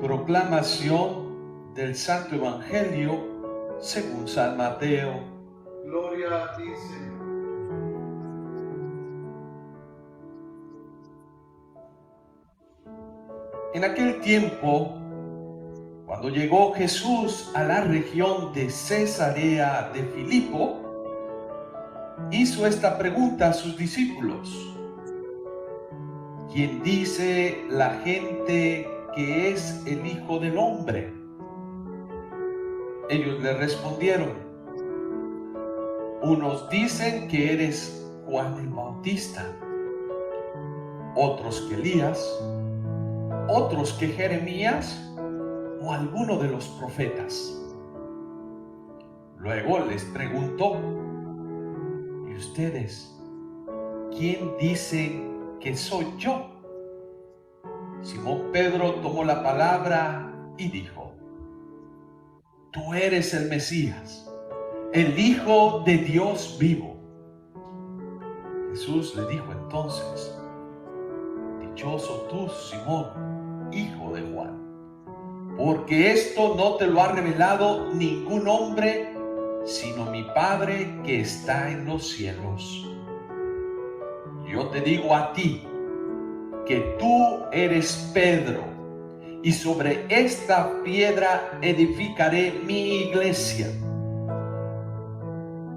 Proclamación del Santo Evangelio según San Mateo. Gloria a ti, Señor. En aquel tiempo, cuando llegó Jesús a la región de Cesarea de Filipo, hizo esta pregunta a sus discípulos: ¿quién dice la gente que es el Hijo del Hombre? Ellos le respondieron: unos dicen que eres Juan el Bautista, otros que Elías, otros que Jeremías o alguno de los profetas. Luego les preguntó: ¿y ustedes quién dicen que soy yo? Simón Pedro tomó la palabra y dijo: tú eres el Mesías, el Hijo de Dios vivo. Jesús le dijo entonces: dichoso tú, Simón, hijo de Juan, porque esto no te lo ha revelado ningún hombre, sino mi Padre que está en los cielos. Yo te digo a ti que tú eres Pedro, y sobre esta piedra edificaré mi iglesia.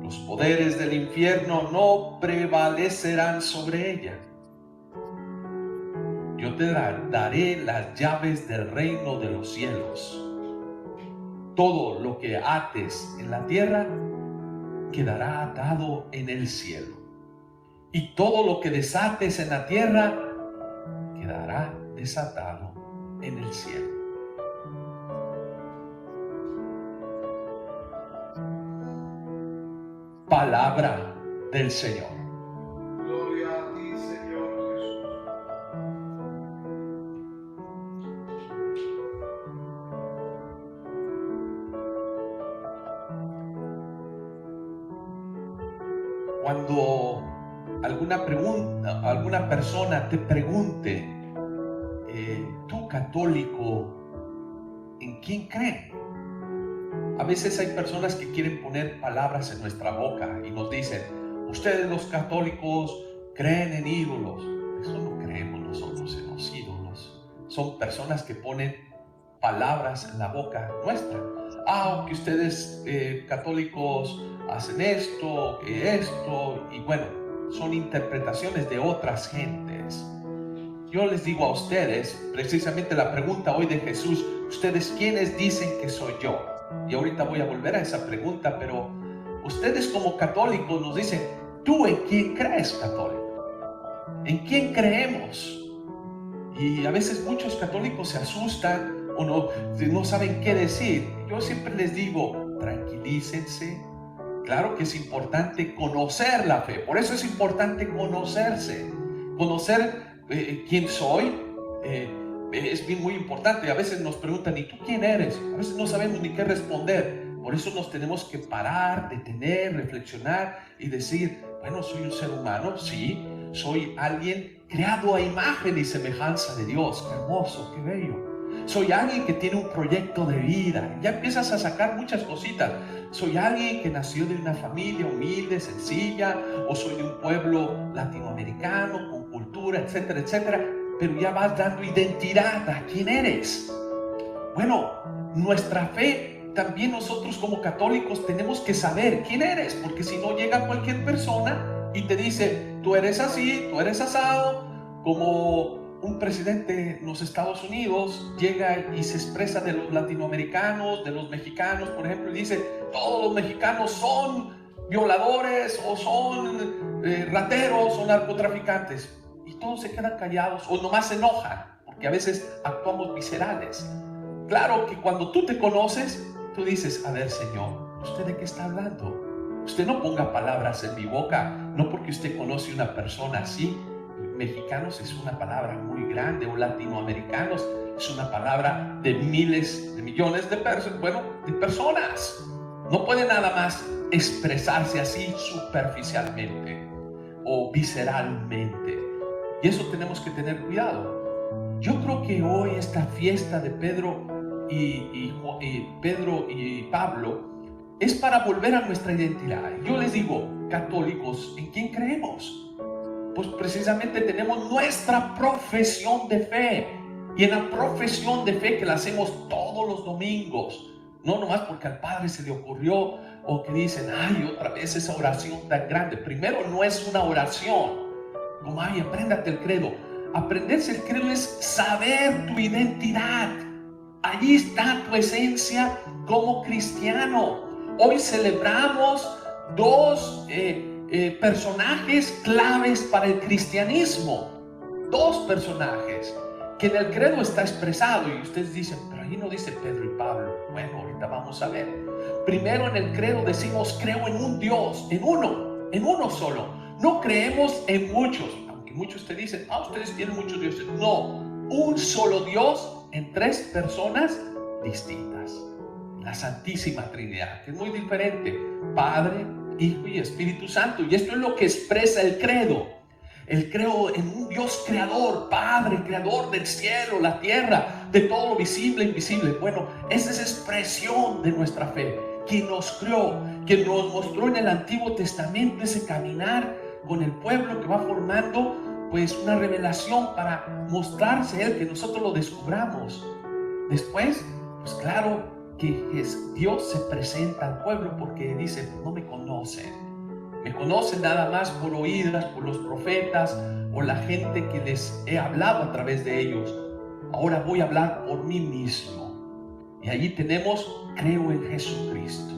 Los poderes del infierno no prevalecerán sobre ella. Yo te daré las llaves del reino de los cielos. Todo lo que ates en la tierra quedará atado en el cielo, y todo lo que desates en la tierra quedará desatado en el cielo. Palabra del Señor. Gloria a ti, Señor Jesús. Cuando alguna persona te pregunte: ¿tú católico, en quién creen? A veces hay personas que quieren poner palabras en nuestra boca y nos dicen: ustedes los católicos creen en ídolos. Eso no creemos nosotros en los ídolos. Son personas que ponen palabras en la boca nuestra. Que ustedes católicos hacen esto, que esto, y bueno, son interpretaciones de otras gentes. Yo les digo a ustedes, precisamente la pregunta hoy de Jesús: ¿ustedes quiénes dicen que soy yo? Y ahorita voy a volver a esa pregunta, pero ustedes como católicos nos dicen: ¿tú en quién crees, católico? ¿En quién creemos? Y a veces muchos católicos se asustan o no saben qué decir. Yo siempre les digo: tranquilícense. Claro que es importante conocer la fe, por eso es importante conocerse, conocer quién soy. Es muy importante. A veces nos preguntan: ¿y tú quién eres? A veces no sabemos ni qué responder. Por eso nos tenemos que parar, detener, reflexionar y decir: bueno, soy un ser humano, sí, soy alguien creado a imagen y semejanza de Dios. Qué hermoso, qué bello. Soy alguien que tiene un proyecto de vida. Ya empiezas a sacar muchas cositas. Soy alguien que nació de una familia humilde, sencilla, o soy de un pueblo latinoamericano con cultura, etcétera, etcétera. Pero ya vas dando identidad a quién eres. Bueno, nuestra fe, también nosotros como católicos tenemos que saber quién eres, porque si no, llega cualquier persona y te dice: tú eres así, tú eres asado. Como un presidente en los Estados Unidos llega y se expresa de los latinoamericanos, de los mexicanos, por ejemplo, y dice: todos los mexicanos son violadores, o son rateros, o narcotraficantes. Y todos se quedan callados o nomás se enojan, porque a veces actuamos viscerales. Claro que cuando tú te conoces, tú dices: a ver, Señor, ¿usted de qué está hablando? Usted no ponga palabras en mi boca, no porque usted conoce una persona así. Mexicanos es una palabra muy grande, o latinoamericanos es una palabra de miles, de millones de personas. No puede nada más expresarse así superficialmente o visceralmente. Y eso tenemos que tener cuidado. Yo creo que hoy esta fiesta de Pedro y Pablo es para volver a nuestra identidad. Yo les digo, católicos, ¿en quién creemos? Pues precisamente tenemos nuestra profesión de fe. Y en la profesión de fe que la hacemos todos los domingos, no nomás porque al Padre se le ocurrió, o que dicen, ay, otra vez esa oración tan grande. Primero, no es una oración como, ay, apréndate el credo. Aprenderse el credo es saber tu identidad. Allí está tu esencia como cristiano. Hoy celebramos dos personajes claves para el cristianismo. Dos personajes que en el credo está expresado, y ustedes dicen, pero ahí no dice Pedro y Pablo. Bueno, ahorita vamos a ver. Primero, en el credo decimos, creo en un Dios, en uno solo. No creemos en muchos, aunque muchos te dicen, ustedes tienen muchos dioses. No, un solo Dios en tres personas distintas. La Santísima Trinidad, que es muy diferente: Padre, Hijo y Espíritu Santo. Y esto es lo que expresa el credo. El credo en un Dios creador, Padre, creador del cielo, la tierra, de todo lo visible e invisible. Bueno, esa es expresión de nuestra fe. Quien nos creó, quien nos mostró en el Antiguo Testamento ese caminar con el pueblo que va formando pues una revelación para mostrarse Él, que nosotros lo descubramos. Después, pues claro que Dios se presenta al pueblo porque dice, no me conocen. Me conocen nada más por oídas, por los profetas o la gente que les he hablado a través de ellos. Ahora voy a hablar por mí mismo. Y allí tenemos, creo en Jesucristo,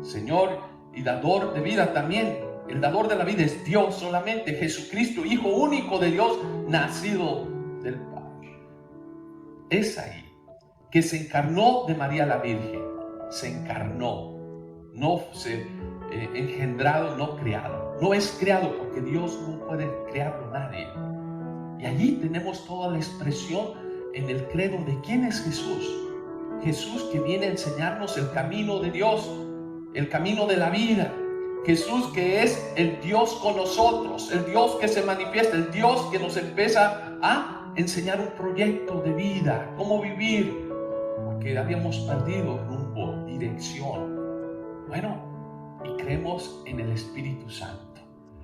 Señor y dador de vida también. El dador de la vida es Dios solamente, Jesucristo, Hijo único de Dios, nacido del Padre. Es ahí que se encarnó de María la Virgen. Se encarnó, no se engendrado, no creado. No es creado porque Dios no puede crearlo nadie. Y allí tenemos toda la expresión en el credo de quién es Jesús. Jesús que viene a enseñarnos el camino de Dios, el camino de la vida. Jesús que es el Dios con nosotros, el Dios que se manifiesta, el Dios que nos empieza a enseñar un proyecto de vida, cómo vivir, porque habíamos perdido rumbo, dirección. Bueno, y creemos en el Espíritu Santo,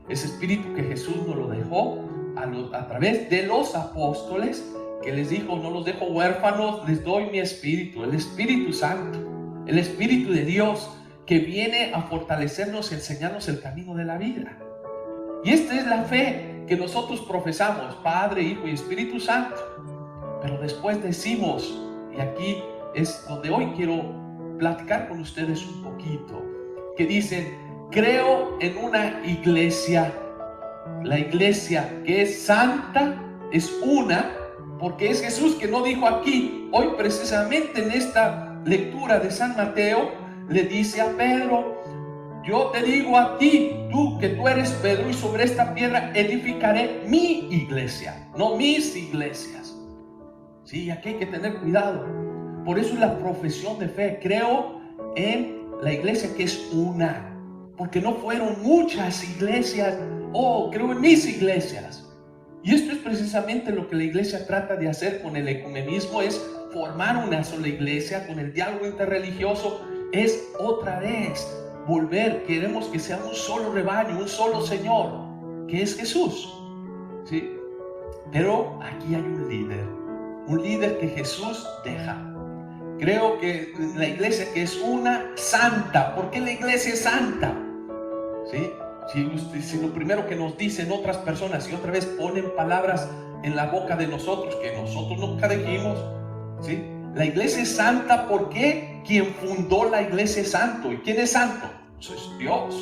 ese Espíritu que Jesús nos lo dejó a través de los apóstoles, que les dijo, no los dejo huérfanos, les doy mi Espíritu, el Espíritu Santo, el Espíritu de Dios, que viene a fortalecernos y enseñarnos el camino de la vida. Y esta es la fe que nosotros profesamos, Padre, Hijo y Espíritu Santo. Pero después decimos, y aquí es donde hoy quiero platicar con ustedes un poquito, que dicen, creo en una iglesia, la iglesia que es santa, es una, porque es Jesús que no dijo aquí, hoy precisamente en esta lectura de San Mateo, le dice a Pedro, yo te digo a ti, tú eres Pedro, y sobre esta piedra edificaré mi iglesia, no mis iglesias. Sí, aquí hay que tener cuidado. Por eso es la profesión de fe. Creo en la iglesia que es una, porque no fueron muchas iglesias. Creo en mis iglesias. Y esto es precisamente lo que la iglesia trata de hacer con el ecumenismo, es formar una sola iglesia. Con el diálogo interreligioso es otra vez volver. Queremos que sea un solo rebaño, un solo Señor, que es Jesús, ¿sí? Pero aquí hay un líder que Jesús deja. Creo que la iglesia que es una, santa. ¿Por qué la iglesia es santa? ¿Sí? Si lo primero que nos dicen otras personas y otra vez ponen palabras en la boca de nosotros que nosotros nunca dijimos, ¿sí? La iglesia es santa porque quien fundó la iglesia es santo. ¿Y quién es santo? Pues es Dios.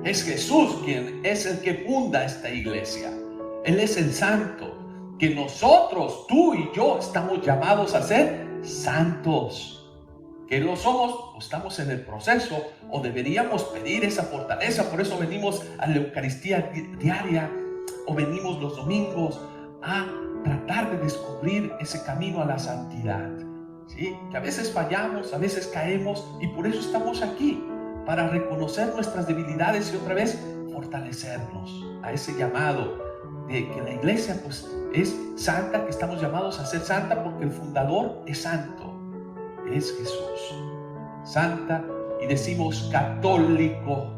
Es Jesús quien es el que funda esta iglesia. Él es el santo. Que nosotros, tú y yo, estamos llamados a ser santos. Que lo somos, o estamos en el proceso, o deberíamos pedir esa fortaleza. Por eso venimos a la Eucaristía diaria, o venimos los domingos a tratar de descubrir ese camino a la santidad, ¿sí? Que a veces fallamos, a veces caemos, y por eso estamos aquí, para reconocer nuestras debilidades y otra vez fortalecernos a ese llamado de que la iglesia pues es santa, que estamos llamados a ser santa porque el fundador es santo, es Jesús. Santa, y decimos católico.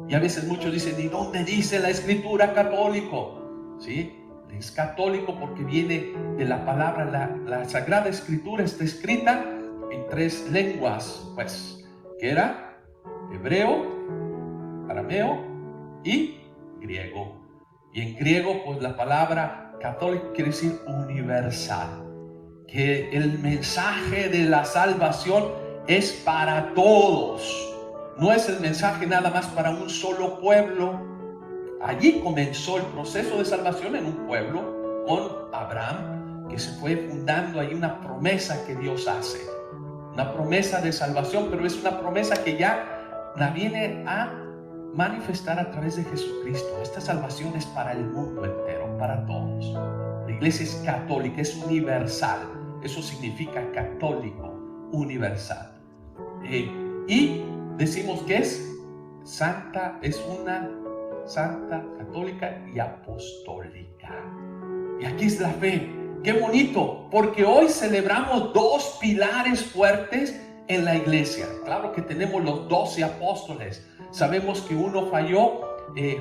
Y a veces muchos dicen, ¿y dónde dice la escritura católico? ¿Sí? Es católico porque viene de la palabra, la Sagrada Escritura está escrita en 3 lenguas, pues, que era hebreo, arameo y griego. Y en griego, pues la palabra católico quiere decir universal, que el mensaje de la salvación es para todos. No es el mensaje nada más para un solo pueblo. Allí comenzó el proceso de salvación en un pueblo con Abraham, que se fue fundando ahí una promesa que Dios hace. Una promesa de salvación, pero es una promesa que ya la viene a manifestar a través de Jesucristo. Esta salvación es para el mundo entero, para todos. La iglesia es católica, es universal. Eso significa católico, universal. Y decimos que es santa, es una santa, católica y apostólica. Y aquí es la fe. Qué bonito, porque hoy celebramos 2 pilares fuertes en la iglesia. Claro que tenemos los 12 apóstoles. Sabemos que uno falló,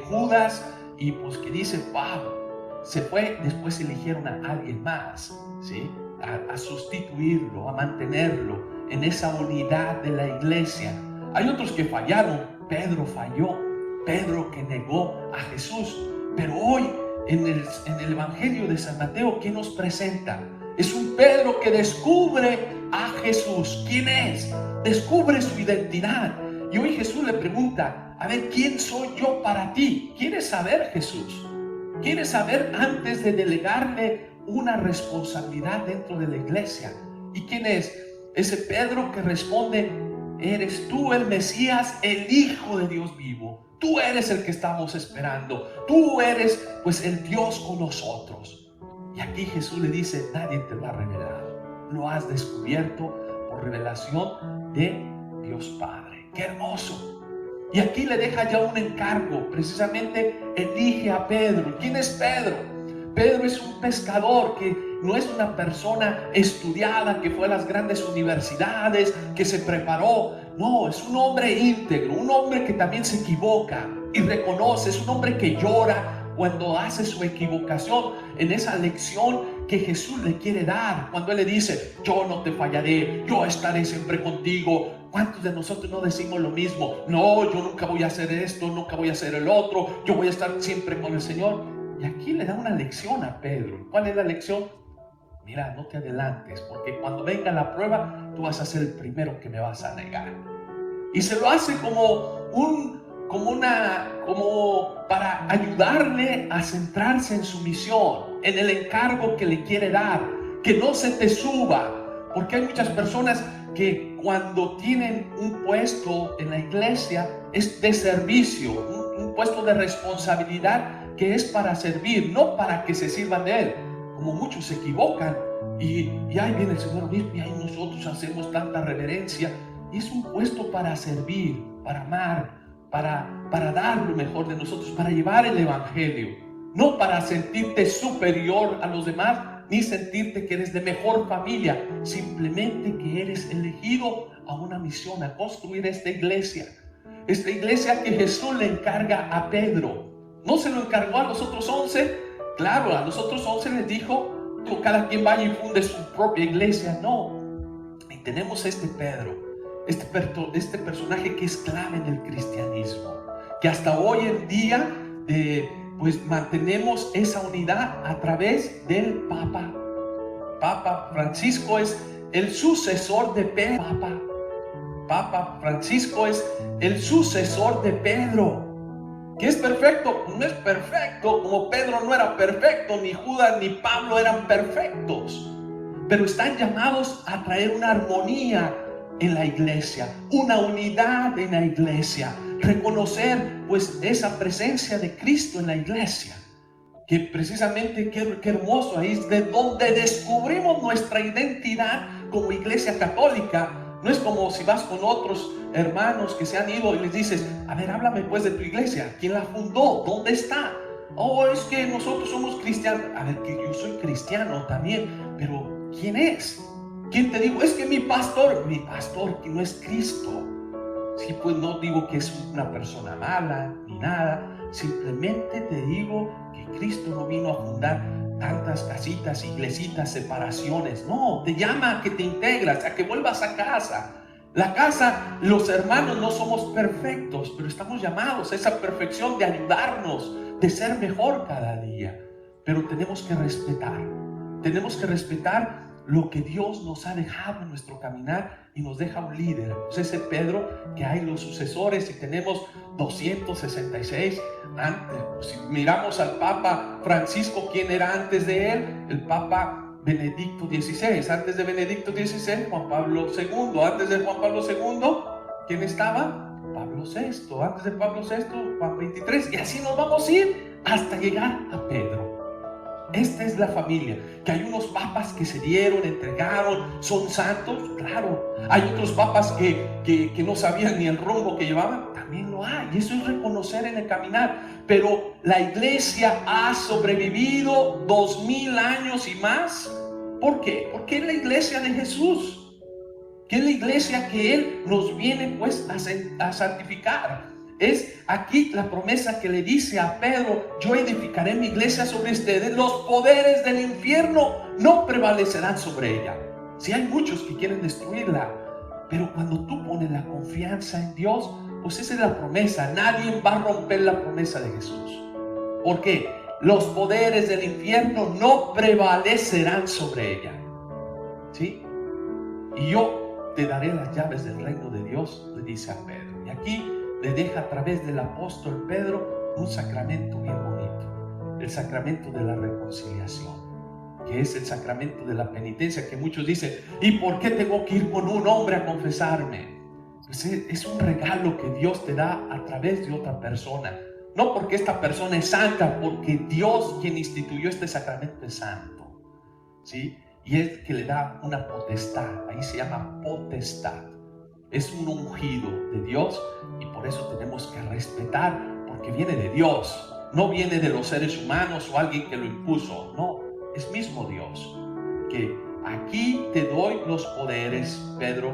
Judas, y pues que dice, wow, se fue. Después eligieron a alguien más, ¿sí? A sustituirlo, a mantenerlo en esa unidad de la iglesia. Hay otros que fallaron. Pedro falló, Pedro que negó a Jesús. Pero hoy en el Evangelio de San Mateo, ¿qué nos presenta? Es un Pedro que descubre a Jesús. ¿Quién es? Descubre su identidad. Y hoy Jesús le pregunta, a ver, ¿quién soy yo para ti? ¿Quieres saber, Jesús? ¿Quieres saber antes de delegarle una responsabilidad dentro de la iglesia? ¿Y quién es? Ese Pedro que responde, eres tú el Mesías, el Hijo de Dios vivo. Tú eres el que estamos esperando. Tú eres pues el Dios con nosotros. Y aquí Jesús le dice, nadie te lo ha revelado. Lo has descubierto por revelación de Dios Padre. ¡Qué hermoso! Y aquí le deja ya un encargo. Precisamente elige a Pedro. ¿Quién es Pedro? Pedro es un pescador que no es una persona estudiada, que fue a las grandes universidades, que se preparó. No, es un hombre íntegro, un hombre que también se equivoca y reconoce. Es un hombre que llora cuando hace su equivocación en esa lección que Jesús le quiere dar. Cuando Él le dice, yo no te fallaré, yo estaré siempre contigo. ¿Cuántos de nosotros no decimos lo mismo? No, yo nunca voy a hacer esto, nunca voy a hacer el otro, yo voy a estar siempre con el Señor. Y aquí le da una lección a Pedro. ¿Cuál es la lección? Mira, no te adelantes, porque cuando venga la prueba, tú vas a ser el primero que me vas a negar. Y se lo hace como para ayudarle a centrarse en su misión, en el encargo que le quiere dar, que no se te suba, porque hay muchas personas que cuando tienen un puesto en la iglesia es de servicio, un puesto de responsabilidad que es para servir, no para que se sirvan de Él. Como muchos se equivocan y ahí viene el Señor mismo y ahí nosotros hacemos tanta reverencia. Y es un puesto para servir, para amar, para dar lo mejor de nosotros, para llevar el Evangelio, no para sentirte superior a los demás, ni sentirte que eres de mejor familia, simplemente que eres elegido a una misión, a construir esta iglesia que Jesús le encarga a Pedro. No se lo encargó a los otros 11, claro, a los otros 11 les dijo, cada quien vaya y funde su propia iglesia. No, y tenemos este Pedro, este personaje que es clave en el cristianismo, que hasta hoy en día pues mantenemos esa unidad a través del Papa. Papa Francisco es el sucesor de Pedro. Papa Francisco es el sucesor de Pedro. ¿Que es perfecto? No es perfecto, como Pedro no era perfecto, ni Judas ni Pablo eran perfectos, pero están llamados a traer una armonía en la iglesia, una unidad en la iglesia, reconocer pues esa presencia de Cristo en la iglesia, que precisamente qué hermoso, ahí es de donde descubrimos nuestra identidad como iglesia católica. No es como si vas con otros hermanos que se han ido y les dices, a ver, háblame pues de tu iglesia, ¿quién la fundó? ¿Dónde está? Oh, es que nosotros somos cristianos. A ver, que yo soy cristiano también, pero ¿quién es? ¿Quién te dijo? Es que mi pastor que no es Cristo. Sí, pues no digo que es una persona mala ni nada. Simplemente te digo que Cristo no vino a fundar tantas casitas, iglesitas, separaciones. No, te llama a que te integras, a que vuelvas a casa. La casa, los hermanos no somos perfectos, pero estamos llamados a esa perfección de ayudarnos, de ser mejor cada día. Pero tenemos que respetar lo que Dios nos ha dejado en nuestro caminar y nos deja un líder. Pues ese Pedro, que hay los sucesores y tenemos 266 antes. Pues si miramos al Papa Francisco, ¿quién era antes de él? El Papa Benedicto XVI. Antes de Benedicto XVI, Juan Pablo II. Antes de Juan Pablo II, ¿quién estaba? Pablo VI. Antes de Pablo VI, Juan XXIII. Y así nos vamos a ir hasta llegar a Pedro. Esta es la familia, que hay unos papas que se dieron, entregaron, son santos, claro. Hay otros papas que no sabían ni el rumbo que llevaban, también lo hay. Y eso es reconocer en el caminar. Pero la iglesia ha sobrevivido 2000 años y más. ¿Por qué? Porque es la iglesia de Jesús, que es la iglesia que Él nos viene pues a santificar. Es aquí la promesa que le dice a Pedro: yo edificaré mi iglesia sobre ustedes, los poderes del infierno no prevalecerán sobre ella. Si hay muchos que quieren destruirla, pero cuando tú pones la confianza en Dios, pues esa es la promesa. Nadie va a romper la promesa de Jesús. ¿Por qué? Los poderes del infierno no prevalecerán sobre ella. ¿Sí? Y yo te daré las llaves del reino de Dios, le dice a Pedro. Y aquí le deja a través del apóstol Pedro un sacramento bien bonito, el sacramento de la reconciliación, que es el sacramento de la penitencia, que muchos dicen: ¿y por qué tengo que ir con un hombre a confesarme? Pues es un regalo que Dios te da a través de otra persona, no porque esta persona es santa, porque Dios, quien instituyó este sacramento, es santo, ¿sí? Y es que le da una potestad, ahí se llama potestad. Es un ungido de Dios y por eso tenemos que respetar, porque viene de Dios, no viene de los seres humanos o alguien que lo impuso, no, es mismo Dios. Que aquí te doy los poderes, Pedro.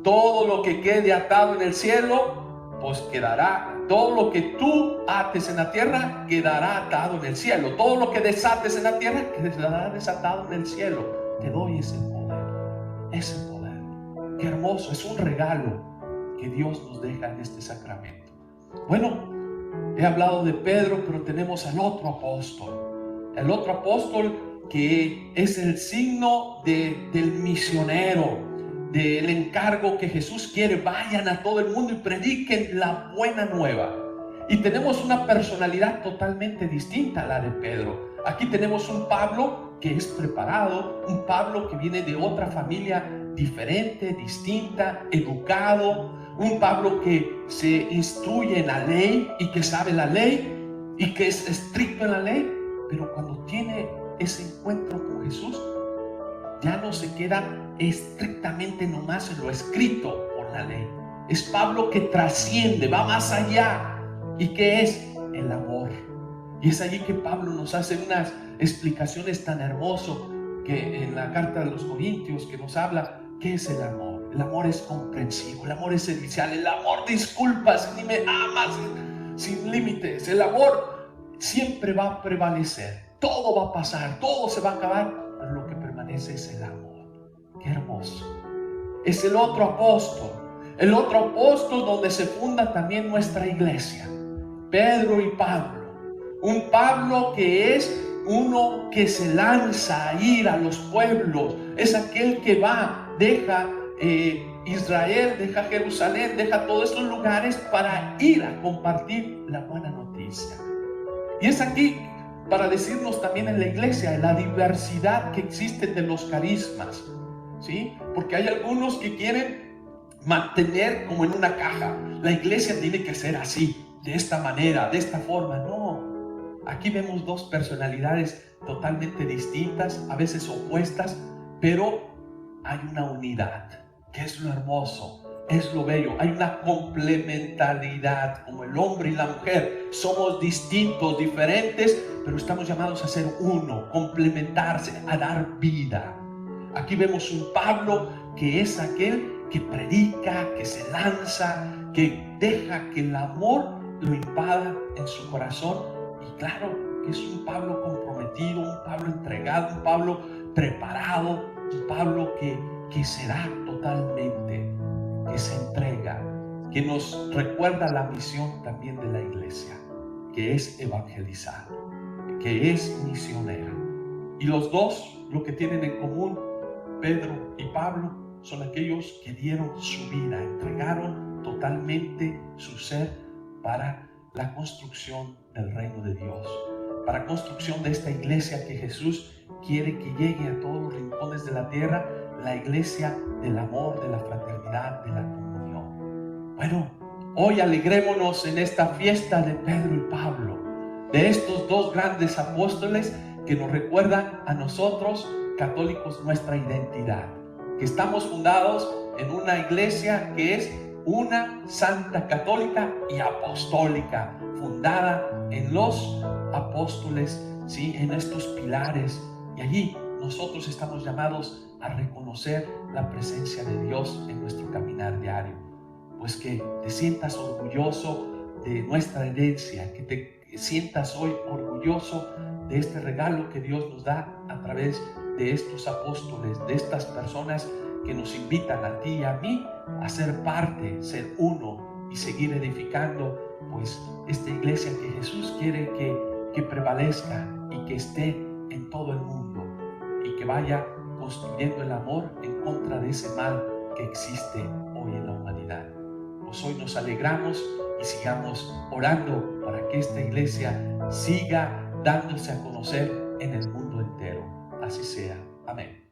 Todo lo que quede atado en el cielo, pues quedará. Todo lo que tú ates en la tierra, quedará atado en el cielo. Todo lo que desates en la tierra, quedará desatado en el cielo. Te doy ese poder, ese poder. Qué hermoso, es un regalo que Dios nos deja en este sacramento. Bueno, he hablado de Pedro, pero tenemos al otro apóstol. El otro apóstol que es el signo del misionero, del encargo que Jesús quiere. Vayan a todo el mundo y prediquen la buena nueva. Y tenemos una personalidad totalmente distinta a la de Pedro. Aquí tenemos un Pablo que es preparado, un Pablo que viene de otra familia diferente, distinta, educado, un Pablo que se instruye en la ley y que sabe la ley y que es estricto en la ley, pero cuando tiene ese encuentro con Jesús, ya no se queda estrictamente nomás en lo escrito por la ley. Es Pablo que trasciende, va más allá. ¿Y qué es? El amor. Y es allí que Pablo nos hace unas explicaciones tan hermosas, que en la carta de los Corintios, que nos habla qué es el amor. El amor es comprensivo, el amor es servicial, el amor disculpa, si me amas sin límites. El amor siempre va a prevalecer. Todo va a pasar, todo se va a acabar, pero lo que permanece es el amor. Qué hermoso. Es el otro apóstol donde se funda también nuestra iglesia. Pedro y Pablo. Un Pablo que es uno que se lanza a ir a los pueblos. Es aquel que va, deja Israel, deja Jerusalén, deja todos estos lugares para ir a compartir la buena noticia. Y es aquí para decirnos también en la iglesia la diversidad que existe de los carismas, ¿sí? Porque hay algunos que quieren mantener como en una caja. La iglesia tiene que ser así, de esta manera, de esta forma. No, aquí vemos dos personalidades totalmente distintas, a veces opuestas, pero hay una unidad, que es lo hermoso. es lo bello. Hay una complementariedad, como el hombre y la mujer. Somos distintos, diferentes, pero estamos llamados a ser uno, complementarse, a dar vida. Aquí vemos un Pablo que es aquel que predica, que se lanza, que deja que el amor lo invada en su corazón. Y claro, que es un Pablo comprometido, un Pablo entregado, un Pablo preparado, un Pablo que se da totalmente, que se entrega, que nos recuerda la misión también de la iglesia, que es evangelizar, que es misionera. Y los dos, lo que tienen en común, Pedro y Pablo, son aquellos que dieron su vida, entregaron totalmente su ser para la construcción del reino de Dios, para la construcción de esta iglesia que Jesús quiere que llegue a todos los rincones de la tierra, la iglesia del amor, de la fraternidad, de la comunión. Bueno, hoy alegrémonos en esta fiesta de Pedro y Pablo, de estos dos grandes apóstoles que nos recuerdan a nosotros católicos nuestra identidad, que estamos fundados en una iglesia que es una santa, católica y apostólica, fundada en los apóstoles, ¿sí? En estos pilares. Y allí nosotros estamos llamados a reconocer la presencia de Dios en nuestro caminar diario. Pues que te sientas orgulloso de nuestra herencia, que te sientas hoy orgulloso de este regalo que Dios nos da a través de estos apóstoles, de estas personas que nos invitan a ti y a mí a ser parte, ser uno y seguir edificando pues esta iglesia que Jesús quiere que prevalezca y que esté en todo el mundo y que vaya construyendo el amor en contra de ese mal que existe hoy en la humanidad. Pues hoy nos alegramos y sigamos orando para que esta iglesia siga dándose a conocer en el mundo entero. Así sea. Amén.